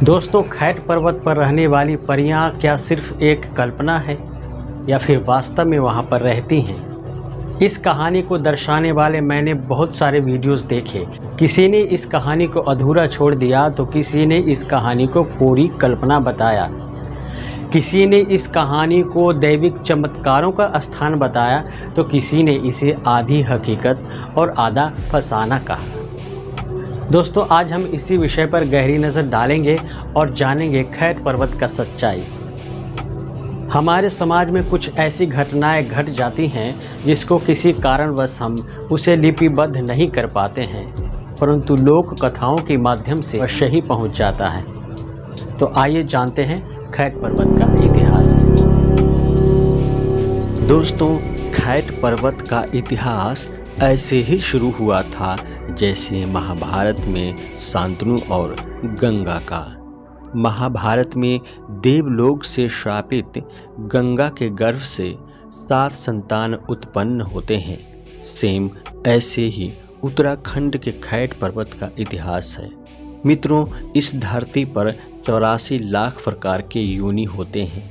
दोस्तों, खैट पर्वत पर रहने वाली परियां क्या सिर्फ एक कल्पना है या फिर वास्तव में वहां पर रहती हैं? इस कहानी को दर्शाने वाले मैंने बहुत सारे वीडियोस देखे। किसी ने इस कहानी को अधूरा छोड़ दिया तो किसी ने इस कहानी को पूरी कल्पना बताया। किसी ने इस कहानी को दैविक चमत्कारों का स्थान बताया तो किसी ने इसे आधी हकीकत और आधा फसाना कहा। दोस्तों, आज हम इसी विषय पर गहरी नज़र डालेंगे और जानेंगे खैट पर्वत का सच्चाई। हमारे समाज में कुछ ऐसी घटनाएं घट जाती हैं जिसको किसी कारणवश हम उसे लिपिबद्ध नहीं कर पाते हैं, परंतु लोक कथाओं के माध्यम से वह सही पहुंच जाता है। तो आइए जानते हैं खैट पर्वत का इतिहास। दोस्तों, खैट पर्वत का इतिहास ऐसे ही शुरू हुआ था जैसे महाभारत में शांतनु और गंगा का। महाभारत में देवलोक से श्रापित गंगा के गर्भ से 7 संतान उत्पन्न होते हैं। सेम ऐसे ही उत्तराखंड के खैट पर्वत का इतिहास है। मित्रों, इस धरती पर 84 लाख प्रकार के योनि होते हैं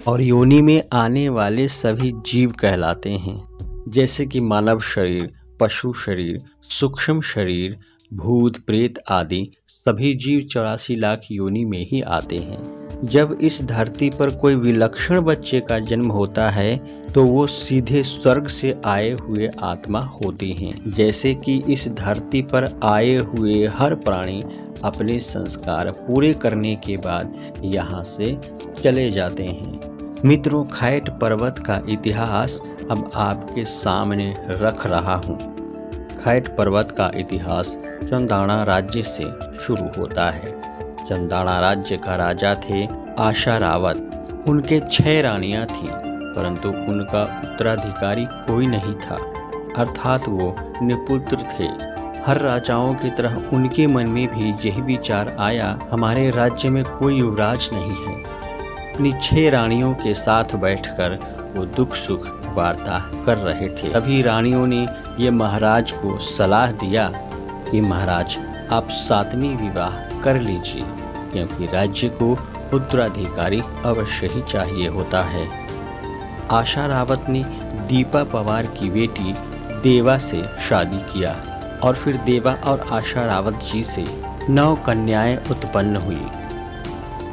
और योनि में आने वाले सभी जीव कहलाते हैं, जैसे कि मानव शरीर, पशु शरीर, सूक्ष्म शरीर, भूत प्रेत आदि सभी जीव 84 लाख योनि में ही आते हैं। जब इस धरती पर कोई विलक्षण बच्चे का जन्म होता है तो वो सीधे स्वर्ग से आए हुए आत्मा होती हैं। जैसे कि इस धरती पर आए हुए हर प्राणी अपने संस्कार पूरे करने के बाद यहाँ से चले जाते हैं। मित्रों, खैट पर्वत का इतिहास अब आपके सामने रख रहा हूँ। खैट पर्वत का इतिहास चंदाना राज्य से शुरू होता है। चंदाना राज्य का राजा थे आशारावत। उनके 6 रानियां थीं, परंतु उनका उत्तराधिकारी कोई नहीं था, अर्थात वो निपुत्र थे। हर राजाओं की तरह उनके मन में भी यही विचार आया, हमारे राज्य में कोई युवराज नहीं है। अपनी 6 रानियों के साथ बैठकर वो दुख सुख वार्ता कर रहे थे। अभी रानियों ने ये महाराज को सलाह दिया कि महाराज, आप 7वीं विवाह कर लीजिए, क्योंकि राज्य को उत्तराधिकारी अवश्य ही चाहिए होता है। आशारावत ने दीपा पवार की बेटी देवा से शादी किया और फिर देवा और आशारावत जी से 9 कन्याएं उत्पन्न हुई।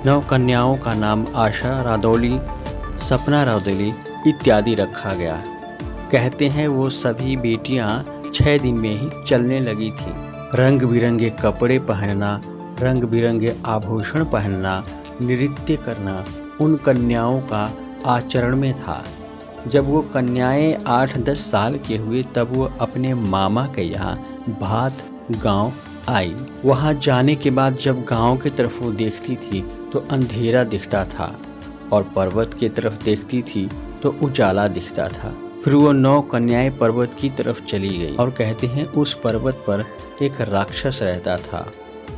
9 कन्याओं का नाम आशा रादौली, सपना रादौली इत्यादि रखा गया। कहते हैं वो सभी बेटियां 6 दिन में ही चलने लगी थीं। रंग बिरंगे कपड़े पहनना, रंग बिरंगे आभूषण पहनना, नृत्य करना उन कन्याओं का आचरण में था। जब वो कन्याएं 8-10 साल के हुए तब वो अपने मामा के यहाँ भात गांव आई। वहाँ जाने के बाद जब गांव की तरफ वो देखती थी तो अंधेरा दिखता था और पर्वत की तरफ देखती थी तो उजाला दिखता था। फिर वो 9 कन्याएं पर्वत की तरफ चली गई और कहते हैं उस पर्वत पर एक राक्षस रहता था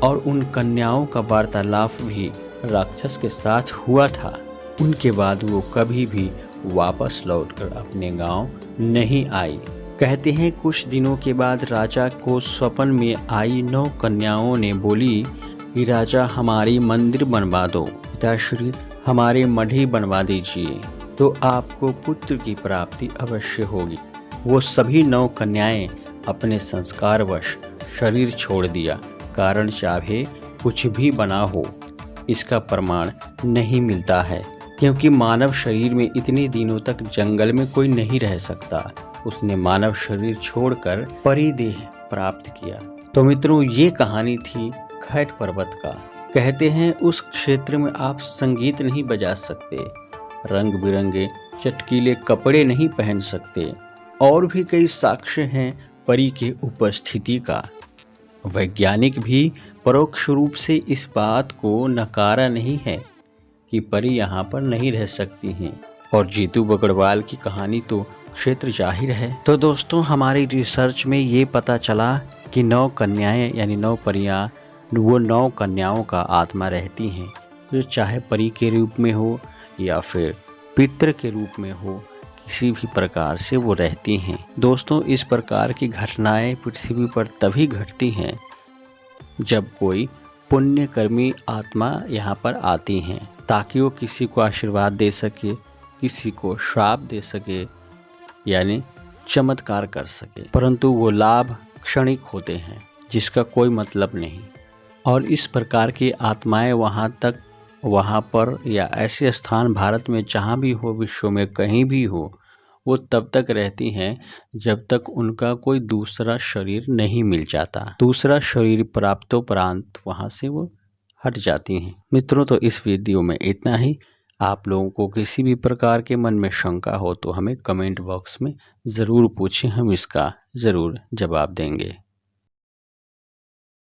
और उन कन्याओं का वार्तालाप भी राक्षस के साथ हुआ था। उनके बाद वो कभी भी वापस लौटकर अपने गांव नहीं आई। कहते हैं कुछ दिनों के बाद राजा को स्वप्न में आई 9 कन्याओं ने बोली कि राजा, हमारी मंदिर बनवा दो, पिताश्री हमारे मढ़ी बनवा दीजिए तो आपको पुत्र की प्राप्ति अवश्य होगी। वो सभी 9 कन्याएं अपने संस्कारवश शरीर छोड़ दिया। कारण चाहे कुछ भी बना हो, इसका प्रमाण नहीं मिलता है, क्योंकि मानव शरीर में इतने दिनों तक जंगल में कोई नहीं रह सकता। उसने मानव शरीर छोड़कर परिदेह प्राप्त किया। तो मित्रों, ये कहानी थी खैट पर्वत का। कहते हैं उस क्षेत्र में आप संगीत नहीं बजा सकते, रंग बिरंगे चटकीले कपड़े नहीं पहन सकते, और भी कई साक्ष्य हैं परी के उपस्थिति का। वैज्ञानिक भी परोक्ष रूप से इस बात को नकारा नहीं है कि परी यहाँ पर नहीं रह सकती हैं। और जीतू बगड़वाल की कहानी तो क्षेत्र जाहिर है। तो दोस्तों, हमारी रिसर्च में ये पता चला कि 9 कन्याएं यानी 9 परियां, वो 9 कन्याओं का आत्मा रहती हैं, जो चाहे परी के रूप में हो या फिर पितृ के रूप में हो, किसी भी प्रकार से वो रहती हैं। दोस्तों, इस प्रकार की घटनाएं पृथ्वी पर तभी घटती हैं जब कोई पुण्यकर्मी आत्मा यहाँ पर आती हैं ताकि वो किसी को आशीर्वाद दे सके, किसी को श्राप दे सके, यानी चमत्कार कर सके, परंतु वो लाभ क्षणिक होते हैं जिसका कोई मतलब नहीं। और इस प्रकार की आत्माएं वहाँ पर या ऐसे स्थान भारत में जहाँ भी हो, विश्व में कहीं भी हो, वो तब तक रहती हैं जब तक उनका कोई दूसरा शरीर नहीं मिल जाता। दूसरा शरीर प्राप्तोपरांत वहाँ से वो हट जाती हैं। मित्रों, तो इस वीडियो में इतना ही। आप लोगों को किसी भी प्रकार के मन में शंका हो तो हमें कमेंट बॉक्स में ज़रूर पूछें, हम इसका ज़रूर जवाब देंगे।